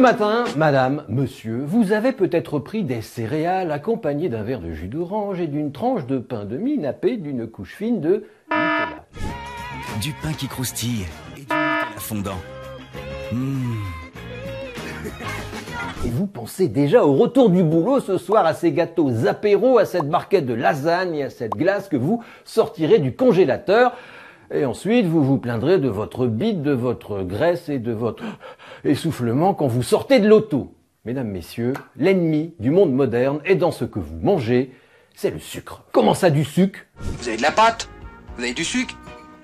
matin, madame, monsieur, vous avez peut-être pris des céréales accompagnées d'un verre de jus d'orange et d'une tranche de pain de mie nappé d'une couche fine de Nutella. Du pain qui croustille et du Nutella fondant. Et vous pensez déjà au retour du boulot ce soir à ces gâteaux apéros, à cette barquette de lasagne et à cette glace que vous sortirez du congélateur. Et ensuite, vous vous plaindrez de votre bite, de votre graisse et de votre essoufflement quand vous sortez de l'auto. Mesdames, messieurs, l'ennemi du monde moderne est dans ce que vous mangez, c'est le sucre. Comment ça, du sucre? Vous avez de la pâte? Vous avez du sucre?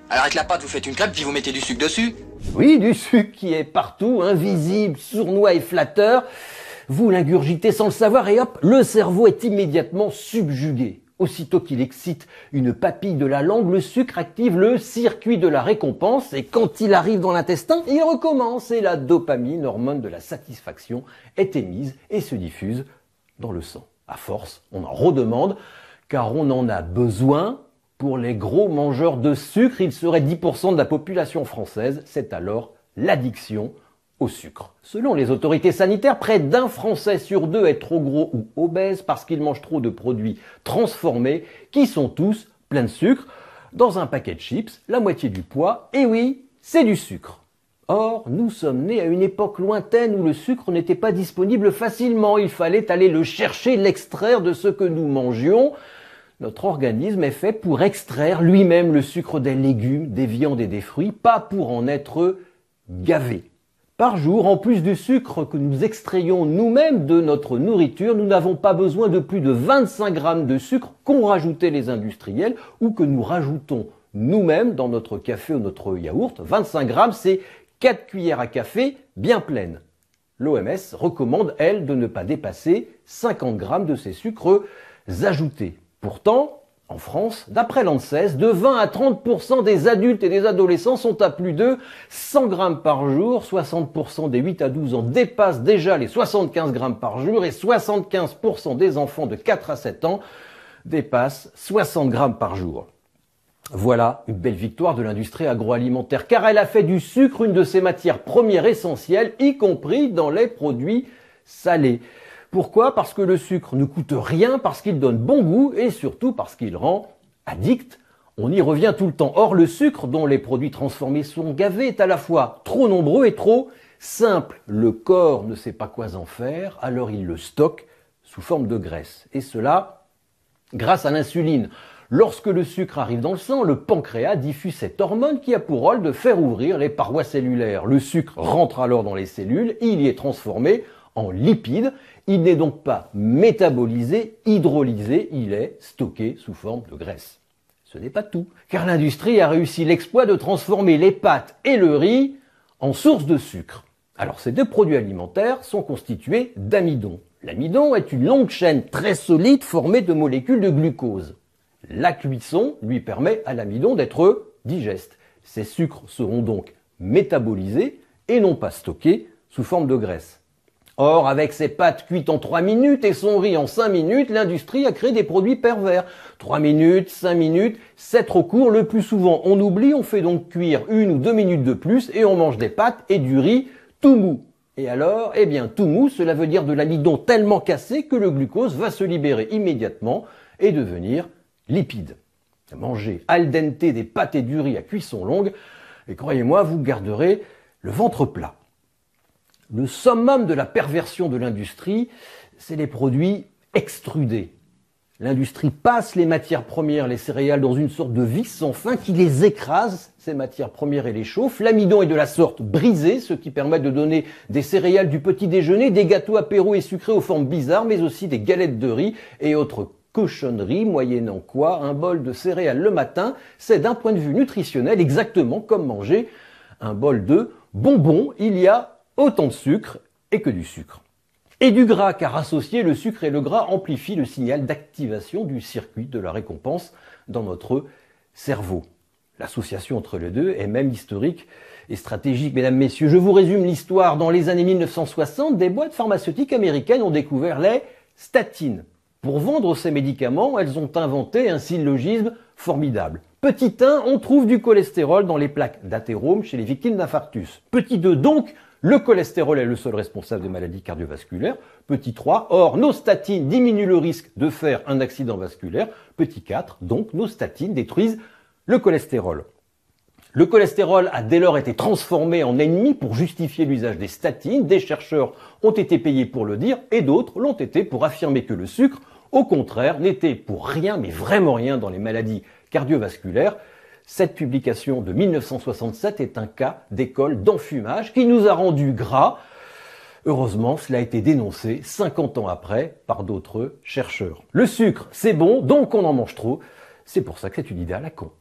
Alors avec la pâte, vous faites une crêpe puis vous mettez du sucre dessus? Oui, du sucre qui est partout, invisible, sournois et flatteur. Vous l'ingurgitez sans le savoir et hop, le cerveau est immédiatement subjugué. Aussitôt qu'il excite une papille de la langue, le sucre active le circuit de la récompense et quand il arrive dans l'intestin, il recommence et la dopamine, hormone de la satisfaction, est émise et se diffuse dans le sang. À force, on en redemande car on en a besoin. Pour les gros mangeurs de sucre, il serait 10% de la population française. C'est alors l'addiction au sucre. Selon les autorités sanitaires, près d'un Français sur deux est trop gros ou obèse parce qu'il mange trop de produits transformés qui sont tous pleins de sucre. Dans un paquet de chips, la moitié du poids, et oui, c'est du sucre. Or, nous sommes nés à une époque lointaine où le sucre n'était pas disponible facilement. Il fallait aller le chercher, l'extraire de ce que nous mangions. Notre organisme est fait pour extraire lui-même le sucre des légumes, des viandes et des fruits, pas pour en être gavé. Par jour, en plus du sucre que nous extrayons nous-mêmes de notre nourriture, nous n'avons pas besoin de plus de 25 grammes de sucre qu'ont rajouté les industriels ou que nous rajoutons nous-mêmes dans notre café ou notre yaourt. 25 grammes, c'est 4 cuillères à café bien pleines. L'OMS recommande, elle, de ne pas dépasser 50 grammes de ces sucres ajoutés. Pourtant, en France, d'après l'ANSES, de 20 à 30% des adultes et des adolescents sont à plus de 100 grammes par jour, 60% des 8 à 12 ans dépassent déjà les 75 grammes par jour et 75% des enfants de 4 à 7 ans dépassent 60 grammes par jour. Voilà une belle victoire de l'industrie agroalimentaire, car elle a fait du sucre une de ses matières premières essentielles, y compris dans les produits salés. Pourquoi? Parce que le sucre ne coûte rien, parce qu'il donne bon goût et surtout parce qu'il rend addict. On y revient tout le temps. Or, le sucre dont les produits transformés sont gavés est à la fois trop nombreux et trop simple. Le corps ne sait pas quoi en faire, alors il le stocke sous forme de graisse. Et cela grâce à l'insuline. Lorsque le sucre arrive dans le sang, le pancréas diffuse cette hormone qui a pour rôle de faire ouvrir les parois cellulaires. Le sucre rentre alors dans les cellules, il y est transformé en lipides. Il n'est donc pas métabolisé, hydrolysé, il est stocké sous forme de graisse. Ce n'est pas tout, car l'industrie a réussi l'exploit de transformer les pâtes et le riz en source de sucre. Alors ces deux produits alimentaires sont constitués d'amidon. L'amidon est une longue chaîne très solide formée de molécules de glucose. La cuisson lui permet à l'amidon d'être digeste. Ces sucres seront donc métabolisés et non pas stockés sous forme de graisse. Or, avec ses pâtes cuites en 3 minutes et son riz en 5 minutes, l'industrie a créé des produits pervers. 3 minutes, 5 minutes, c'est trop court. Le plus souvent, on oublie, on fait donc cuire 1 ou 2 minutes de plus et on mange des pâtes et du riz tout mou. Et alors, eh bien, tout mou, cela veut dire de l'amidon tellement cassé que le glucose va se libérer immédiatement et devenir lipide. Manger al dente des pâtes et du riz à cuisson longue, et croyez-moi, vous garderez le ventre plat. Le summum de la perversion de l'industrie, c'est les produits extrudés. L'industrie passe les matières premières, les céréales, dans une sorte de vis sans fin qui les écrase, ces matières premières, et les chauffe. L'amidon est de la sorte brisé, ce qui permet de donner des céréales du petit déjeuner, des gâteaux apéros et sucrés aux formes bizarres, mais aussi des galettes de riz et autres cochonneries, moyennant quoi un bol de céréales le matin, c'est d'un point de vue nutritionnel exactement comme manger un bol de bonbons. Il y a autant de sucre et que du sucre. Et du gras, car associer le sucre et le gras amplifie le signal d'activation du circuit de la récompense dans notre cerveau. L'association entre les deux est même historique et stratégique. Mesdames, messieurs, je vous résume l'histoire. Dans les années 1960, des boîtes pharmaceutiques américaines ont découvert les statines. Pour vendre ces médicaments, elles ont inventé un syllogisme formidable. Petit 1, on trouve du cholestérol dans les plaques d'athérome chez les victimes d'infarctus. Petit 2, donc, Le cholestérol est le seul responsable des maladies cardiovasculaires. Petit 3, or nos statines diminuent le risque de faire un accident vasculaire. Petit 4, donc nos statines détruisent le cholestérol. Le cholestérol a dès lors été transformé en ennemi pour justifier l'usage des statines. Des chercheurs ont été payés pour le dire et d'autres l'ont été pour affirmer que le sucre, au contraire, n'était pour rien, mais vraiment rien dans les maladies cardiovasculaires. Cette publication de 1967 est un cas d'école d'enfumage qui nous a rendus gras. Heureusement, cela a été dénoncé 50 ans après par d'autres chercheurs. Le sucre, c'est bon, donc on en mange trop. C'est pour ça que c'est une idée à la con.